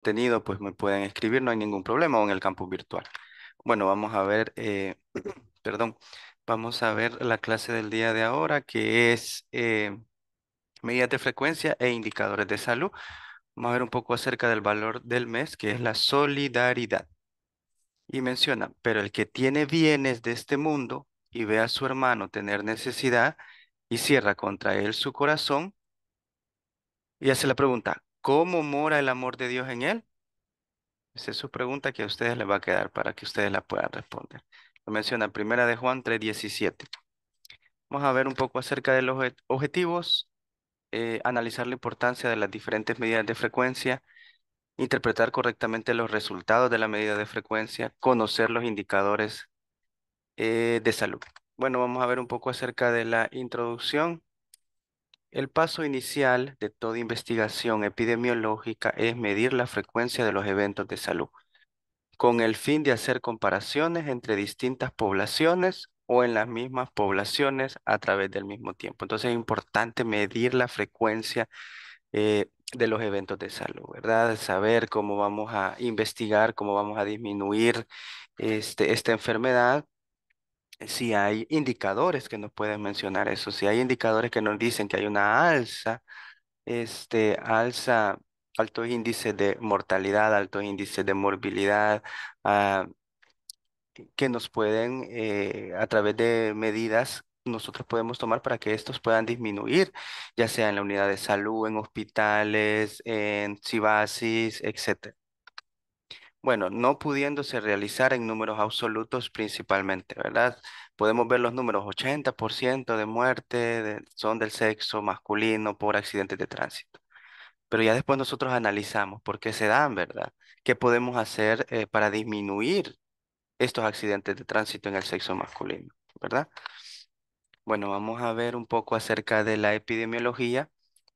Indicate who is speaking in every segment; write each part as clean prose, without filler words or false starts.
Speaker 1: tenido, pues me pueden escribir, no hay ningún problema, o en el campus virtual. Bueno, vamos a ver, perdón, vamos a ver la clase del día de ahora, que es medidas de frecuencia e indicadores de salud. Vamos a ver un poco acerca del valor del mes, que es la solidaridad. Y menciona, pero el que tiene bienes de este mundo y ve a su hermano tener necesidad y cierra contra él su corazón y hace la pregunta, ¿cómo mora el amor de Dios en él? Esa es su pregunta que a ustedes les va a quedar para que ustedes la puedan responder. Lo menciona Primera de Juan 3:17. Vamos a ver un poco acerca de los objetivos, analizar la importancia de las diferentes medidas de frecuencia, interpretar correctamente los resultados de la medida de frecuencia, conocer los indicadores de salud. Bueno, vamos a ver un poco acerca de la introducción. El paso inicial de toda investigación epidemiológica es medir la frecuencia de los eventos de salud, con el fin de hacer comparaciones entre distintas poblaciones o en las mismas poblaciones a través del mismo tiempo. Entonces es importante medir la frecuencia de los eventos de salud, ¿verdad? Saber cómo vamos a investigar, cómo vamos a disminuir esta enfermedad. Si hay indicadores que nos pueden mencionar eso, si hay indicadores que nos dicen que hay una alza, altos índices de mortalidad, altos índices de morbilidad, ah, que nos pueden, a través de medidas, nosotros podemos tomar para que estos puedan disminuir, ya sea en la unidad de salud, en hospitales, en CIBASIS, etcétera. Bueno, no pudiéndose realizar en números absolutos principalmente, ¿verdad? Podemos ver los números, 80% de muerte son del sexo masculino por accidentes de tránsito. Pero ya después nosotros analizamos por qué se dan, ¿verdad? ¿Qué podemos hacer para disminuir estos accidentes de tránsito en el sexo masculino, ¿verdad? Bueno, vamos a ver un poco acerca de la epidemiología.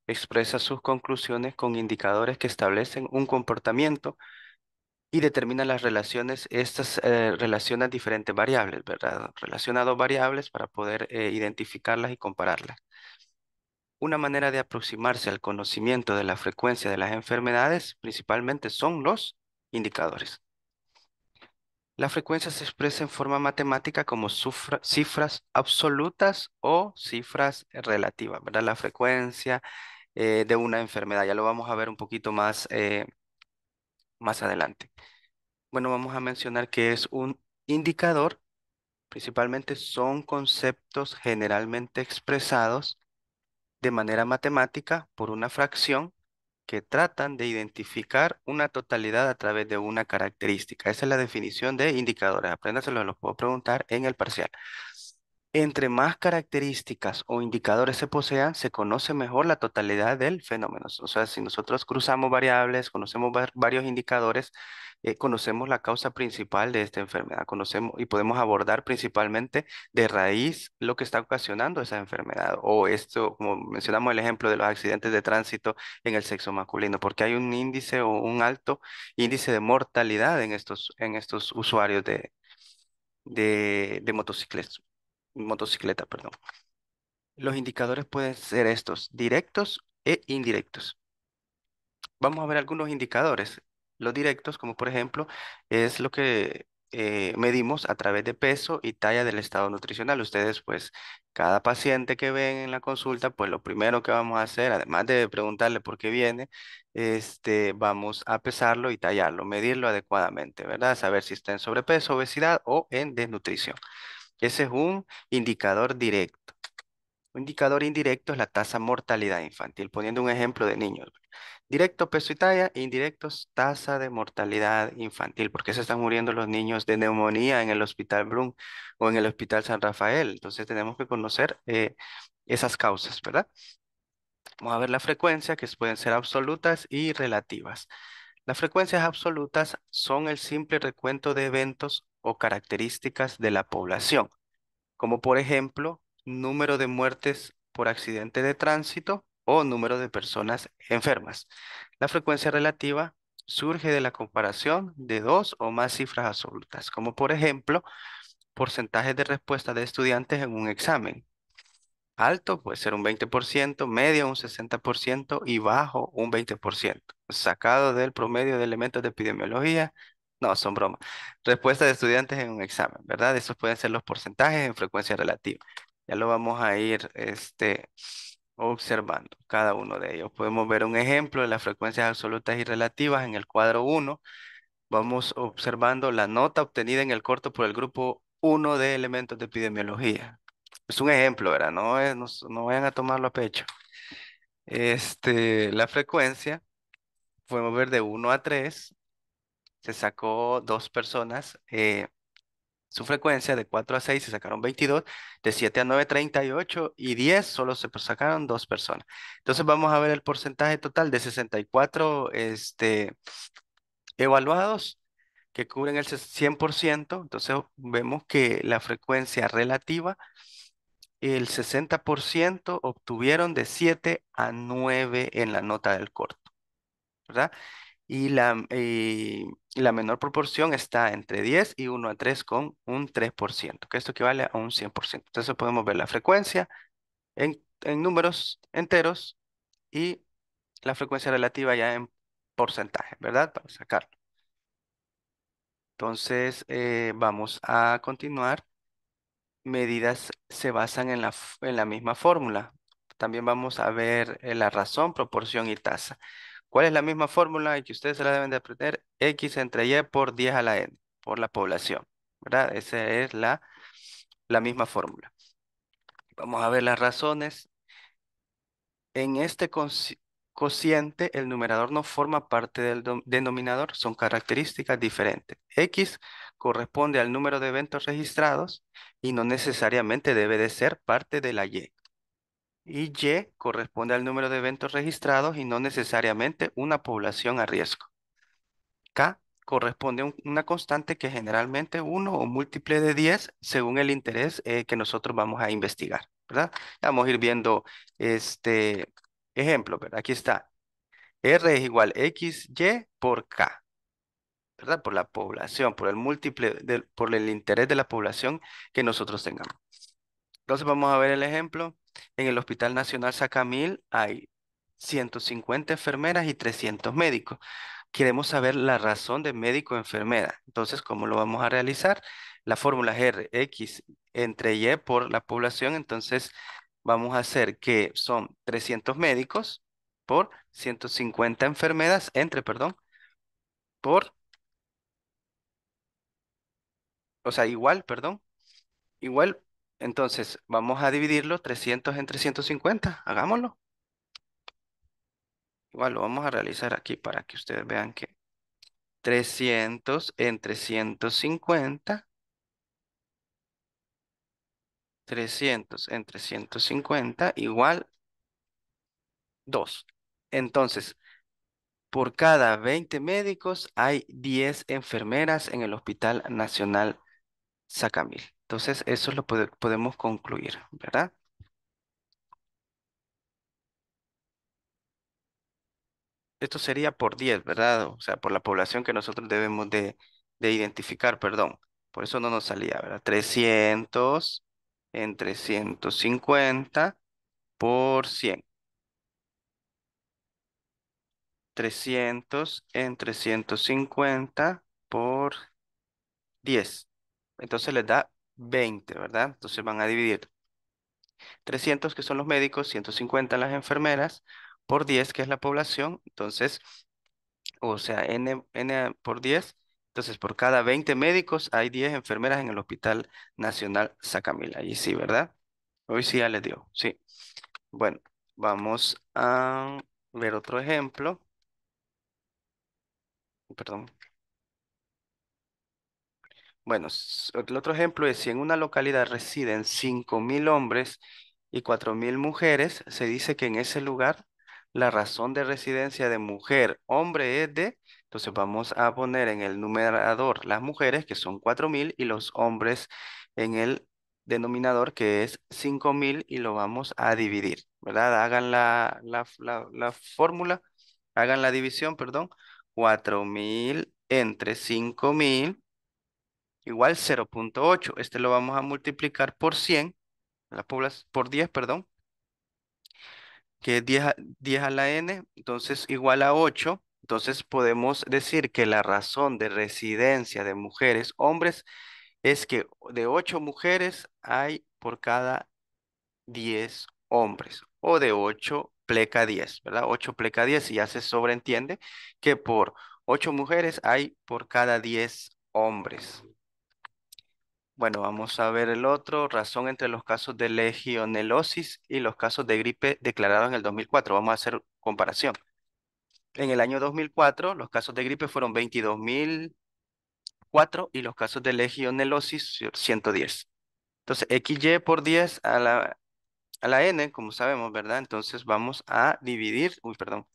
Speaker 1: Expresa sus conclusiones con indicadores que establecen un comportamiento y determina las relaciones. Estas relacionan diferentes variables, ¿verdad? Relaciona dos variables para poder identificarlas y compararlas. Una manera de aproximarse al conocimiento de la frecuencia de las enfermedades principalmente son los indicadores. La frecuencia se expresa en forma matemática como cifras absolutas o cifras relativas, ¿verdad? La frecuencia de una enfermedad. Ya lo vamos a ver un poquito más adelante. Bueno, vamos a mencionar que es un indicador. Principalmente son conceptos generalmente expresados de manera matemática por una fracción que tratan de identificar una totalidad a través de una característica. Esa es la definición de indicadores. Apréndaselo, los puedo preguntar en el parcial. Entre más características o indicadores se posean, se conoce mejor la totalidad del fenómeno. O sea, si nosotros cruzamos variables, conocemos varios indicadores, conocemos la causa principal de esta enfermedad, conocemos y podemos abordar principalmente de raíz lo que está ocasionando esa enfermedad. O esto, como mencionamos el ejemplo de los accidentes de tránsito en el sexo masculino, porque hay un índice o un alto índice de mortalidad en estos usuarios de motocicleta, perdón. Los indicadores pueden ser estos, directos e indirectos. Vamos a ver algunos indicadores. Los directos, como por ejemplo, es lo que medimos a través de peso y talla del estado nutricional. Ustedes, pues, cada paciente que ven en la consulta, pues lo primero que vamos a hacer, además de preguntarle por qué viene, vamos a pesarlo y tallarlo, medirlo adecuadamente, ¿verdad? Saber si está en sobrepeso, obesidad o en desnutrición. Ese es un indicador directo. Un indicador indirecto es la tasa mortalidad infantil, poniendo un ejemplo de niños. Directo, peso y talla, indirectos, tasa de mortalidad infantil. ¿Por qué se están muriendo los niños de neumonía en el Hospital Brum o en el Hospital San Rafael? Entonces tenemos que conocer esas causas, ¿verdad? Vamos a ver la frecuencia, que pueden ser absolutas y relativas. Las frecuencias absolutas son el simple recuento de eventos o características de la población, como por ejemplo, número de muertes por accidente de tránsito o número de personas enfermas. La frecuencia relativa surge de la comparación de dos o más cifras absolutas, como por ejemplo, porcentajes de respuesta de estudiantes en un examen. Alto puede ser un 20%, medio un 60% y bajo un 20%. sacado del promedio de elementos de epidemiología. No, son bromas. Respuesta de estudiantes en un examen, ¿verdad? Esos pueden ser los porcentajes en frecuencia relativa. Ya lo vamos a ir observando cada uno de ellos. Podemos ver un ejemplo de las frecuencias absolutas y relativas en el cuadro uno. Vamos observando la nota obtenida en el corto por el grupo uno de elementos de epidemiología. Es un ejemplo, ¿verdad? No vayan a tomarlo a pecho. La frecuencia, podemos ver de uno a 3. Se sacó dos personas. Su frecuencia de 4 a 6 se sacaron 22, de 7 a 9 38 y 10 solo se sacaron dos personas. Entonces vamos a ver el porcentaje total de 64 evaluados que cubren el 100%. Entonces vemos que la frecuencia relativa, el 60% obtuvieron de 7 a 9 en la nota del corto, ¿verdad? Y la menor proporción está entre 10 y uno a 3 con un 3%, que esto equivale a un 100%. Entonces podemos ver la frecuencia en números enteros y la frecuencia relativa ya en porcentaje, ¿verdad? Para sacarlo. Entonces vamos a continuar. Medidas se basan en la misma fórmula. También vamos a ver la razón, proporción y tasa. ¿Cuál es la misma fórmula y que ustedes se la deben de aprender? X entre Y por 10 a la N, por la población, ¿verdad? Esa es la misma fórmula. Vamos a ver las razones. En este cociente, el numerador no forma parte del denominador, son características diferentes. X corresponde al número de eventos registrados y no necesariamente debe de ser parte de la Y. Y Y corresponde al número de eventos registrados y no necesariamente una población a riesgo. K corresponde a una constante que generalmente uno o múltiple de 10 según el interés que nosotros vamos a investigar, ¿verdad? Vamos a ir viendo este ejemplo, ¿verdad? Aquí está. R es igual X, Y por K, ¿verdad? Por la población, por el múltiple, por el interés de la población que nosotros tengamos. Entonces vamos a ver el ejemplo. En el Hospital Nacional Sacamil hay 150 enfermeras y 300 médicos. Queremos saber la razón de médico-enfermera. Entonces, ¿cómo lo vamos a realizar? La fórmula es R, X entre Y por la población. Entonces, vamos a hacer que son 300 médicos por 150 enfermeras, perdón, por, o sea, igual, perdón, igual. Entonces, vamos a dividirlo 300 entre 150. Hagámoslo. Igual lo vamos a realizar aquí para que ustedes vean que 300 entre 150, 300 entre 150 igual 2. Entonces, por cada 20 médicos hay 10 enfermeras en el Hospital Nacional Sacamil. Entonces, eso lo podemos concluir, ¿verdad? Esto sería por 10, ¿verdad? O sea, por la población que nosotros debemos de identificar, perdón. Por eso no nos salía, ¿verdad? 300 entre 150 por 100. 300 entre 150 por 10. Entonces les da 20, ¿verdad? Entonces van a dividir 300 que son los médicos, 150 las enfermeras, por 10 que es la población. Entonces, o sea, N por 10. Entonces, por cada 20 médicos hay 10 enfermeras en el Hospital Nacional Sacamil. Ahí sí, ¿verdad? Hoy sí ya les dio. Sí. Bueno, vamos a ver otro ejemplo. Perdón. Bueno, el otro ejemplo es si en una localidad residen 5.000 hombres y 4.000 mujeres, se dice que en ese lugar la razón de residencia de mujer, hombre es de, entonces vamos a poner en el numerador las mujeres, que son 4.000, y los hombres en el denominador, que es 5.000, y lo vamos a dividir, ¿verdad? Hagan la fórmula, hagan la división, perdón, 4.000 entre 5.000 igual 0,8. Este lo vamos a multiplicar por 100, por 10, perdón, que es 10 a la n, entonces igual a 8. Entonces podemos decir que la razón de residencia de mujeres, hombres, es que de 8 mujeres hay por cada 10 hombres, o de 8 pleca 10, ¿verdad? 8 pleca 10 y ya se sobreentiende que por 8 mujeres hay por cada 10 hombres. Bueno, vamos a ver el otro, razón entre los casos de legionelosis y los casos de gripe declarados en el 2004. Vamos a hacer comparación. En el año 2004, los casos de gripe fueron 22.004 y los casos de legionelosis 110. Entonces, XY por 10 a la n, como sabemos, ¿verdad? Entonces vamos a dividir, perdón,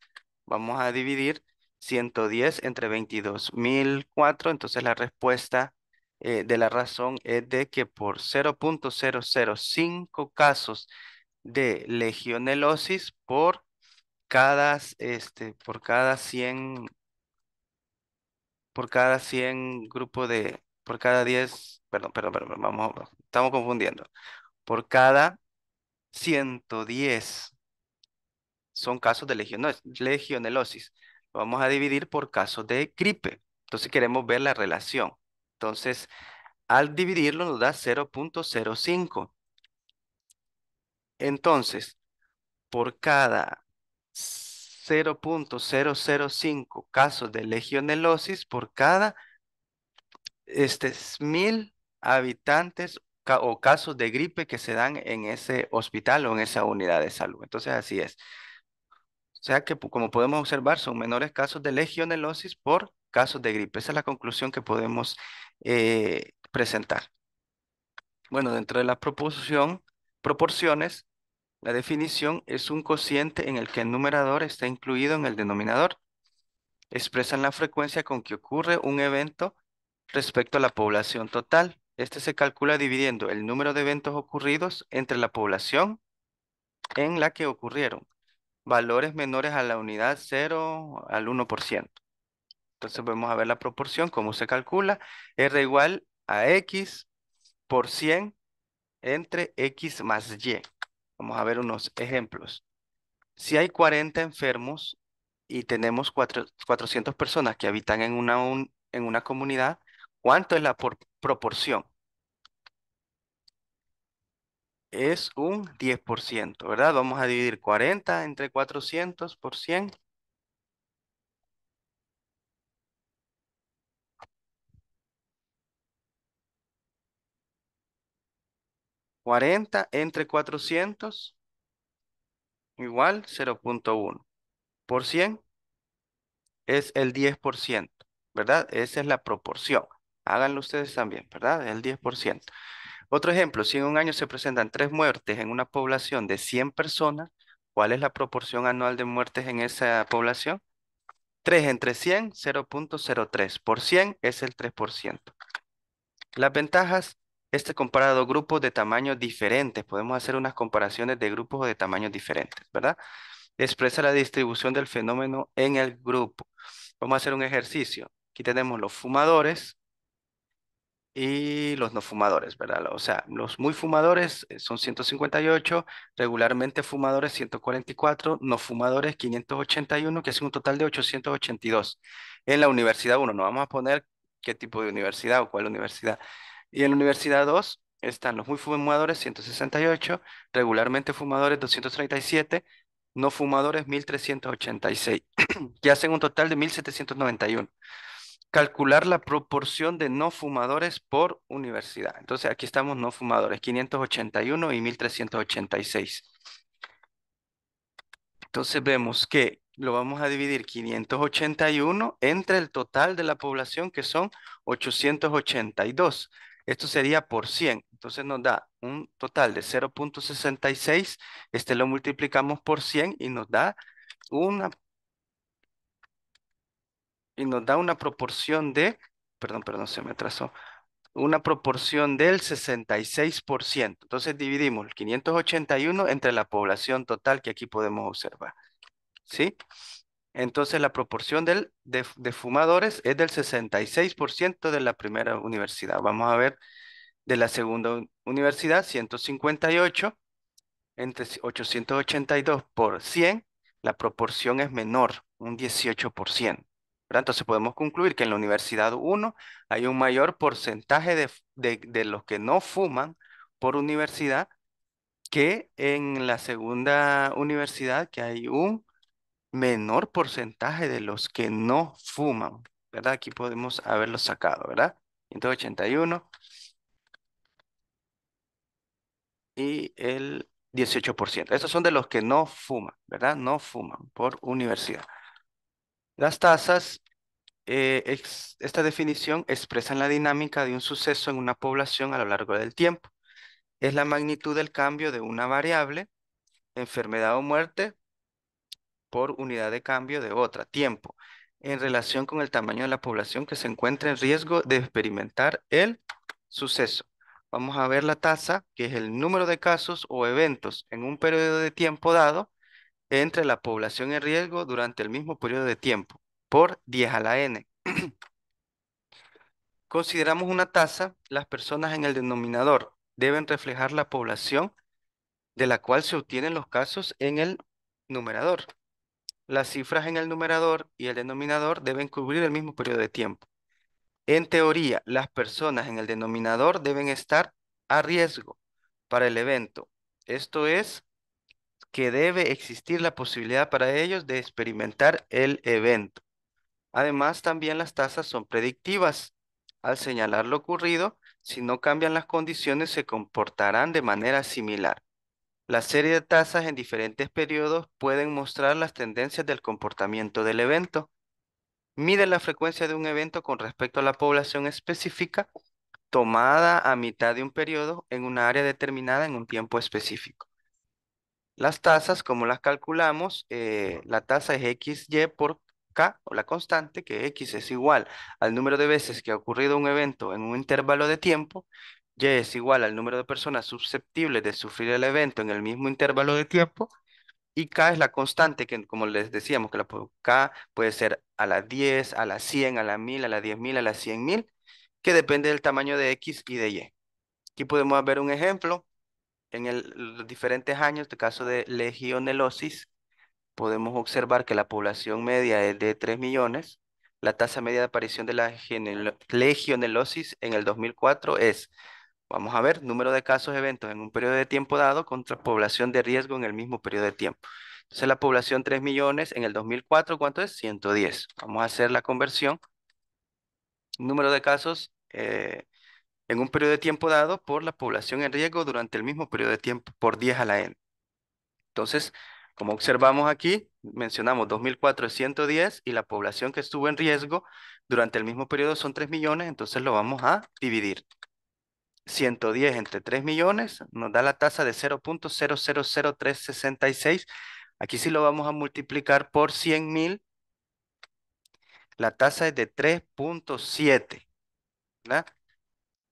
Speaker 1: vamos a dividir 110 entre 22.004. Entonces la respuesta de la razón es de que por 0.005 casos de legionelosis por cada 100 grupo por cada 10, perdón, estamos confundiendo. Por cada 110 son casos de legionelosis. Lo vamos a dividir por casos de gripe. Entonces queremos ver la relación. Entonces, al dividirlo nos da 0.05. Entonces, por cada 0.005 casos de legionelosis, por cada 1000 habitantes o casos de gripe que se dan en ese hospital o en esa unidad de salud. Entonces, así es. O sea que, como podemos observar, son menores casos de legionelosis por casos de gripe. Esa es la conclusión que podemos presentar. Bueno, dentro de la proporciones, la definición es un cociente en el que el numerador está incluido en el denominador. Expresan la frecuencia con que ocurre un evento respecto a la población total. Este se calcula dividiendo el número de eventos ocurridos entre la población en la que ocurrieron. Valores menores a la unidad 0 al 1%. Entonces vamos a ver la proporción, cómo se calcula. R igual a X por 100 entre X más Y. Vamos a ver unos ejemplos. Si hay 40 enfermos y tenemos 400 personas que habitan en una comunidad, ¿cuánto es la proporción? Es un 10%, ¿verdad? Vamos a dividir 40 entre 400 por 100. 40 entre 400 igual 0.1. Por 100 es el 10%, ¿verdad? Esa es la proporción. Háganlo ustedes también, ¿verdad? El 10%. Otro ejemplo, si en un año se presentan 3 muertes en una población de 100 personas, ¿cuál es la proporción anual de muertes en esa población? 3 entre 100, 0.03. Por 100 es el 3%. Las ventajas, comparado grupos de tamaños diferentes, podemos hacer unas comparaciones de grupos de tamaños diferentes, ¿verdad? Expresa la distribución del fenómeno en el grupo. Vamos a hacer un ejercicio. Aquí tenemos los fumadores y los no fumadores, ¿verdad? O sea, los muy fumadores son 158, regularmente fumadores 144, no fumadores 581, que es un total de 882. En la universidad 1, no vamos a poner qué tipo de universidad o cuál universidad. Y en la universidad 2 están los muy fumadores 168, regularmente fumadores 237, no fumadores 1386, que hacen un total de 1791. Calcular la proporción de no fumadores por universidad. Entonces aquí estamos no fumadores, 581 y 1386. Entonces vemos que lo vamos a dividir 581 entre el total de la población que son 882. Esto sería por 100. Entonces nos da un total de 0.66. Este lo multiplicamos por 100 una, y nos da una proporción de, perdón, se me atrasó, una proporción del 66%. Entonces dividimos el 581 entre la población total que aquí podemos observar. ¿Sí? Entonces la proporción de fumadores es del 66% de la primera universidad. Vamos a ver de la segunda universidad, 158 entre 882 por 100, la proporción es menor. un 18%. ¿Verdad? Entonces podemos concluir que en la Universidad uno hay un mayor porcentaje de los que no fuman por universidad que en la segunda universidad, que hay un menor porcentaje de los que no fuman, ¿verdad? Aquí podemos haberlo sacado, ¿verdad? 181 y el 18%. Estos son de los que no fuman, ¿verdad? No fuman por universidad. Las tasas, esta definición expresa la dinámica de un suceso en una población a lo largo del tiempo. Es la magnitud del cambio de una variable, enfermedad o muerte, por unidad de cambio de otra, tiempo, en relación con el tamaño de la población que se encuentra en riesgo de experimentar el suceso. Vamos a ver la tasa, que es el número de casos o eventos en un periodo de tiempo dado entre la población en riesgo durante el mismo periodo de tiempo, por 10 a la n. Consideramos una tasa, las personas en el denominador deben reflejar la población de la cual se obtienen los casos en el numerador. Las cifras en el numerador y el denominador deben cubrir el mismo periodo de tiempo. En teoría, las personas en el denominador deben estar a riesgo para el evento. Esto es que debe existir la posibilidad para ellos de experimentar el evento. Además, también las tasas son predictivas. Al señalar lo ocurrido, si no cambian las condiciones, se comportarán de manera similar. La serie de tasas en diferentes periodos pueden mostrar las tendencias del comportamiento del evento. Mide la frecuencia de un evento con respecto a la población específica tomada a mitad de un periodo en una área determinada en un tiempo específico. Las tasas, como las calculamos, la tasa es XY por K, o la constante, que X es igual al número de veces que ha ocurrido un evento en un intervalo de tiempo, Y es igual al número de personas susceptibles de sufrir el evento en el mismo intervalo de tiempo, y K es la constante, que como les decíamos, que K puede ser a la 10, a la 100, a la 1000, a la 10.000, a la 100.000, que depende del tamaño de X y de Y. Aquí podemos ver un ejemplo en los diferentes años, de caso de legionelosis, podemos observar que la población media es de 3 millones. La tasa media de aparición de la legionelosis en el 2004 es, vamos a ver, número de casos, eventos en un periodo de tiempo dado contra población de riesgo en el mismo periodo de tiempo. Entonces la población 3 millones en el 2004, ¿cuánto es? 110. Vamos a hacer la conversión. Número de casos en un periodo de tiempo dado por la población en riesgo durante el mismo periodo de tiempo por 10 a la n. Entonces, como observamos aquí, mencionamos 2004 es 110 y la población que estuvo en riesgo durante el mismo periodo son 3 millones, entonces lo vamos a dividir. 110 entre 3 millones nos da la tasa de 0.000366. Aquí sí lo vamos a multiplicar por 100.000. La tasa es de 3.7, ¿verdad?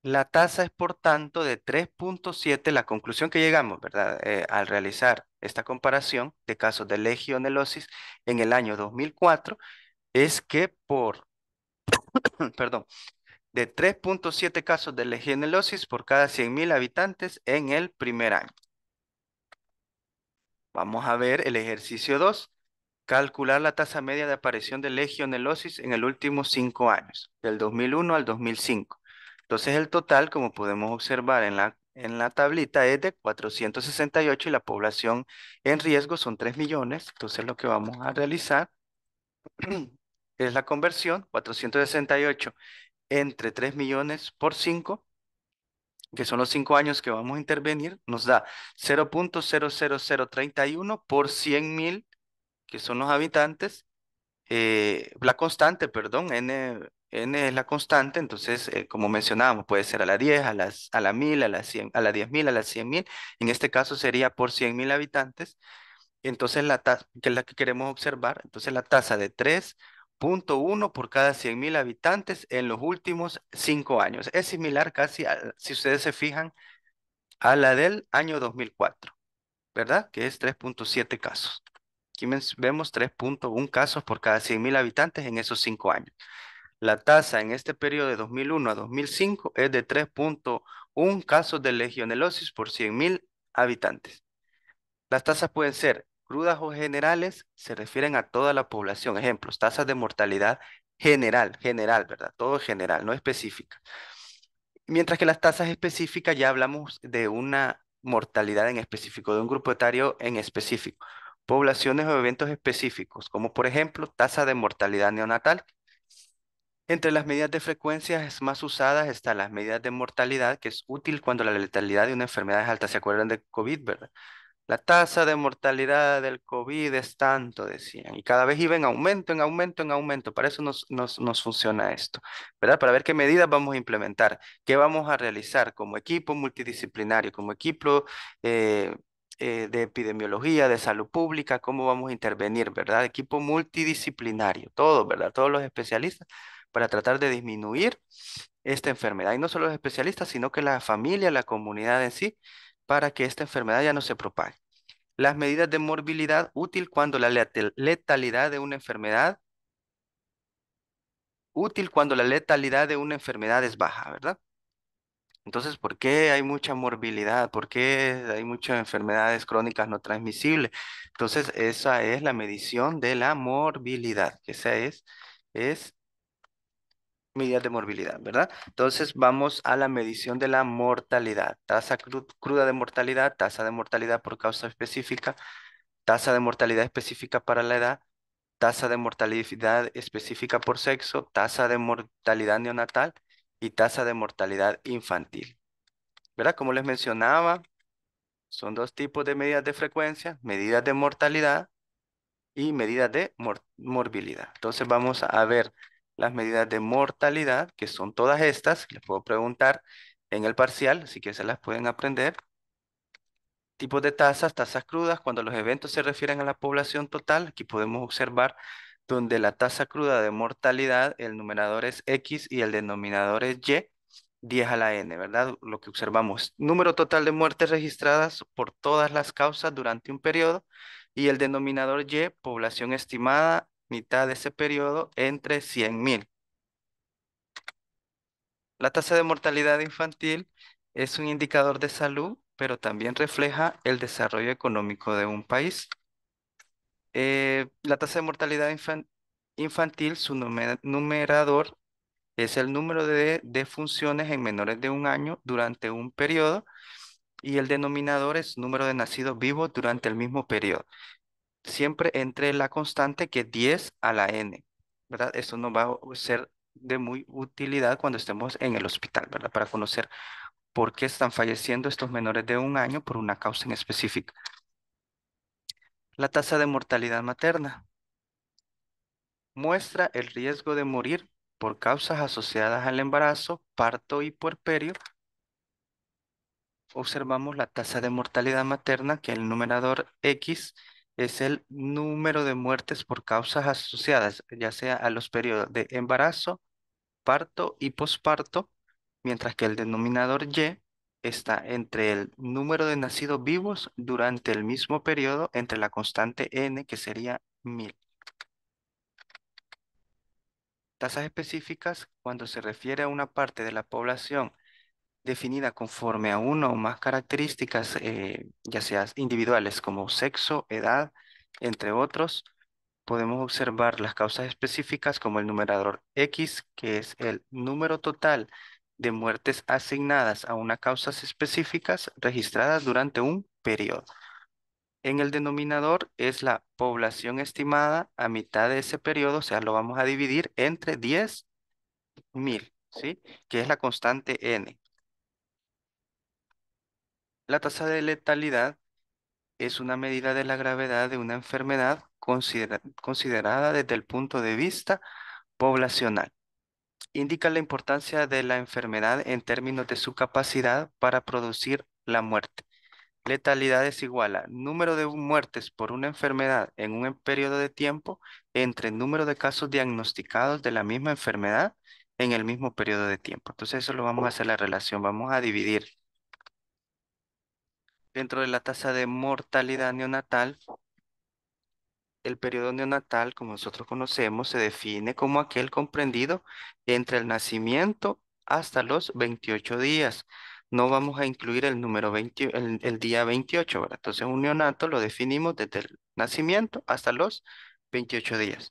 Speaker 1: La tasa es, por tanto, de 3.7. La conclusión que llegamos, ¿verdad? Al realizar esta comparación de casos de legionelosis en el año 2004 es que perdón, de 3.7 casos de legionelosis por cada 100.000 habitantes en el primer año. Vamos a ver el ejercicio 2. Calcular la tasa media de aparición de legionelosis en el último 5 años, del 2001 al 2005. Entonces el total, como podemos observar en la tablita, es de 468 y la población en riesgo son 3 millones. Entonces lo que vamos a realizar es la conversión, 468 entre 3 millones por 5, que son los 5 años que vamos a intervenir, nos da 0.00031 por 100.000, que son los habitantes. La constante, perdón, n es la constante, entonces, como mencionábamos, puede ser a la 10, a la 1000, a la 100, a la 10.000, a la 100.000. En este caso sería por 100.000 habitantes. Entonces, la tasa, que es la que queremos observar, entonces la tasa de 3.1 por cada 100.000 habitantes en los últimos 5 años. Es similar casi, si ustedes se fijan, a la del año 2004, ¿verdad? Que es 3.7 casos. Aquí vemos 3.1 casos por cada 100.000 habitantes en esos 5 años. La tasa en este periodo de 2001 a 2005 es de 3.1 casos de legionelosis por 100.000 habitantes. Las tasas pueden ser Crudas o generales se refieren a toda la población. Ejemplos, tasas de mortalidad general, ¿verdad? Todo general, no específica. Mientras que las tasas específicas ya hablamos de una mortalidad en específico, de un grupo etario en específico. Poblaciones o eventos específicos, como por ejemplo tasa de mortalidad neonatal. Entre las medidas de frecuencia más usadas están las medidas de mortalidad, que es útil cuando la letalidad de una enfermedad es alta. ¿Se acuerdan de COVID, verdad? La tasa de mortalidad del COVID es tanto, decían, y cada vez iba en aumento, en aumento, en aumento. Para eso nos funciona esto, ¿verdad? Para ver qué medidas vamos a implementar, qué vamos a realizar como equipo multidisciplinario, como equipo eh, de epidemiología, de salud pública, cómo vamos a intervenir, ¿verdad? Equipo multidisciplinario, todos, ¿verdad? Todos los especialistas para tratar de disminuir esta enfermedad. Y no solo los especialistas, sino que la familia, la comunidad en sí, para que esta enfermedad ya no se propague. Las medidas de morbilidad útil cuando la letalidad de una enfermedad, útil cuando la letalidad de una enfermedad es baja, ¿verdad? Entonces, ¿por qué hay mucha morbilidad? ¿Por qué hay muchas enfermedades crónicas no transmisibles? Entonces, esa es la medición de la morbilidad, que esa es medidas de morbilidad, ¿verdad? Entonces, vamos a la medición de la mortalidad. Tasa cruda de mortalidad, tasa de mortalidad por causa específica, tasa de mortalidad específica para la edad, tasa de mortalidad específica por sexo, tasa de mortalidad neonatal y tasa de mortalidad infantil. ¿Verdad? Como les mencionaba, son dos tipos de medidas de frecuencia, medidas de mortalidad y medidas de morbilidad. Entonces vamos a ver las medidas de mortalidad, que son todas estas, les puedo preguntar en el parcial, así que se las pueden aprender. Tipos de tasas, tasas crudas, cuando los eventos se refieren a la población total, aquí podemos observar donde la tasa cruda de mortalidad, el numerador es X y el denominador es Y, 10 a la N, ¿verdad? Lo que observamos, número total de muertes registradas por todas las causas durante un periodo y el denominador Y, población estimada, mitad de ese periodo entre 100.000. La tasa de mortalidad infantil es un indicador de salud, pero también refleja el desarrollo económico de un país. La tasa de mortalidad infantil, su numerador es el número de defunciones en menores de un año durante un periodo y el denominador es número de nacidos vivos durante el mismo periodo. Siempre entre la constante que es 10 a la n, ¿verdad? Esto nos va a ser de muy utilidad cuando estemos en el hospital, ¿verdad? Para conocer por qué están falleciendo estos menores de un año por una causa en específica. La tasa de mortalidad materna muestra el riesgo de morir por causas asociadas al embarazo, parto y puerperio. Observamos la tasa de mortalidad materna, que el numerador X es el número de muertes por causas asociadas, ya sea a los periodos de embarazo, parto y posparto, mientras que el denominador Y está entre el número de nacidos vivos durante el mismo periodo entre la constante n, que sería 1000. Tasas específicas cuando se refiere a una parte de la población definida conforme a una o más características, ya sea individuales como sexo, edad, entre otros. Podemos observar las causas específicas como el numerador X, que es el número total de muertes asignadas a unas causas específicas registradas durante un periodo. En el denominador es la población estimada a mitad de ese periodo, o sea, lo vamos a dividir entre 10.000, ¿sí? Que es la constante n. La tasa de letalidad es una medida de la gravedad de una enfermedad considerada desde el punto de vista poblacional. Indica la importancia de la enfermedad en términos de su capacidad para producir la muerte. Letalidad es igual a número de muertes por una enfermedad en un periodo de tiempo entre el número de casos diagnosticados de la misma enfermedad en el mismo periodo de tiempo. Entonces eso lo vamos a hacer la relación. Vamos a dividir dentro de la tasa de mortalidad neonatal. El periodo neonatal, como nosotros conocemos, se define como aquel comprendido entre el nacimiento hasta los 28 días. no vamos a incluir el número 20, el día 28, ¿verdad? Entonces, un neonato lo definimos desde el nacimiento hasta los 28 días.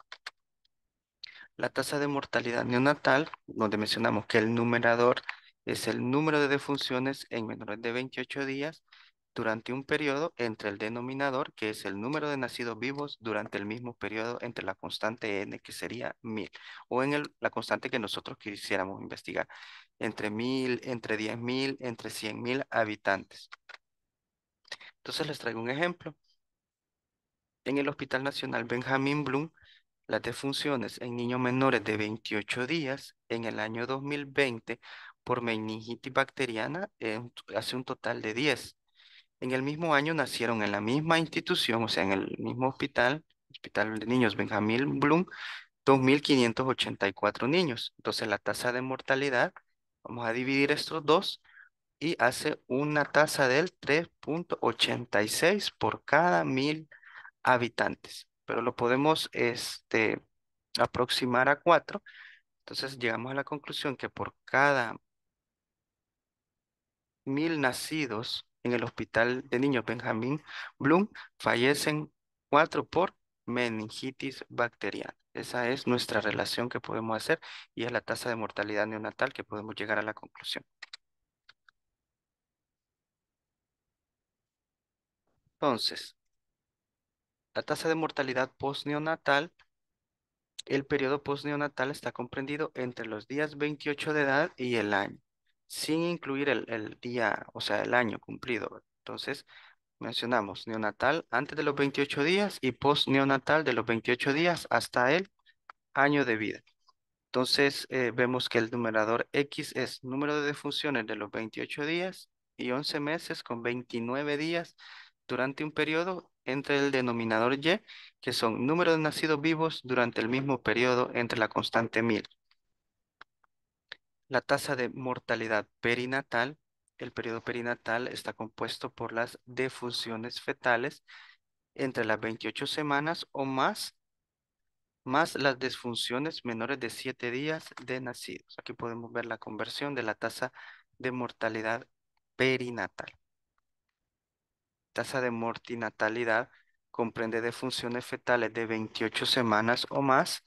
Speaker 1: La tasa de mortalidad neonatal, donde mencionamos que el numerador es el número de defunciones en menores de 28 días durante un periodo entre el denominador, que es el número de nacidos vivos durante el mismo periodo entre la constante n, que sería 1000, o en la constante que nosotros quisiéramos investigar, entre 1000, entre 10.000, entre 100.000 habitantes. Entonces les traigo un ejemplo. En el Hospital Nacional Benjamín Bloom, las defunciones en niños menores de 28 días en el año 2020 por meningitis bacteriana hace un total de 10. En el mismo año nacieron en la misma institución, o sea, en el mismo hospital, Hospital de Niños Benjamín Bloom, 2.584 niños. Entonces la tasa de mortalidad, vamos a dividir estos dos y hace una tasa del 3,86 por cada 1.000 habitantes. Pero lo podemos aproximar a 4. Entonces llegamos a la conclusión que por cada 1.000 nacidos en el Hospital de Niños Benjamín Bloom, fallecen 4 por meningitis bacteriana. Esa es nuestra relación que podemos hacer y es la tasa de mortalidad neonatal que podemos llegar a la conclusión. Entonces, la tasa de mortalidad postneonatal, el periodo postneonatal está comprendido entre los días 28 de edad y el año, sin incluir el día, o sea, el año cumplido. Entonces, mencionamos neonatal antes de los 28 días y postneonatal de los 28 días hasta el año de vida. Entonces, vemos que el numerador X es número de defunciones de los 28 días y 11 meses con 29 días durante un periodo entre el denominador Y, que son número de nacidos vivos durante el mismo periodo entre la constante 1000. La tasa de mortalidad perinatal, el periodo perinatal está compuesto por las defunciones fetales entre las 28 semanas o más las disfunciones menores de 7 días de nacidos. Aquí podemos ver la conversión de la tasa de mortalidad perinatal. Tasa de mortinatalidad comprende defunciones fetales de 28 semanas o más,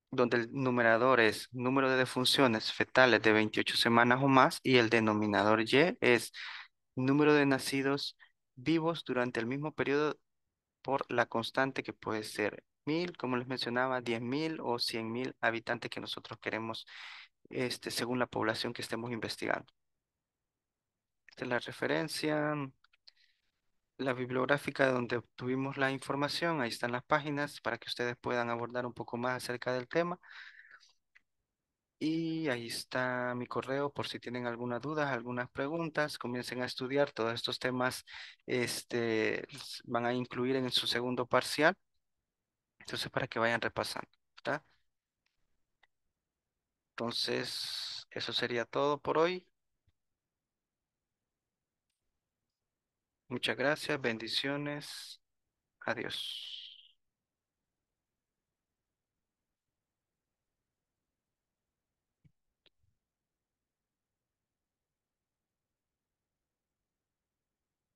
Speaker 1: donde el numerador es número de defunciones fetales de 28 semanas o más y el denominador Y es número de nacidos vivos durante el mismo periodo por la constante que puede ser 1000, como les mencionaba, 10.000 o 100.000 habitantes que nosotros queremos, según la población que estemos investigando. Esta es la referencia, la bibliográfica donde obtuvimos la información. Ahí están las páginas para que ustedes puedan abordar un poco más acerca del tema. Y ahí está mi correo por si tienen alguna duda, algunas preguntas, comiencen a estudiar todos estos temas, van a incluir en su segundo parcial. Entonces, para que vayan repasando, ¿está? Entonces, eso sería todo por hoy. Muchas gracias, bendiciones. Adiós.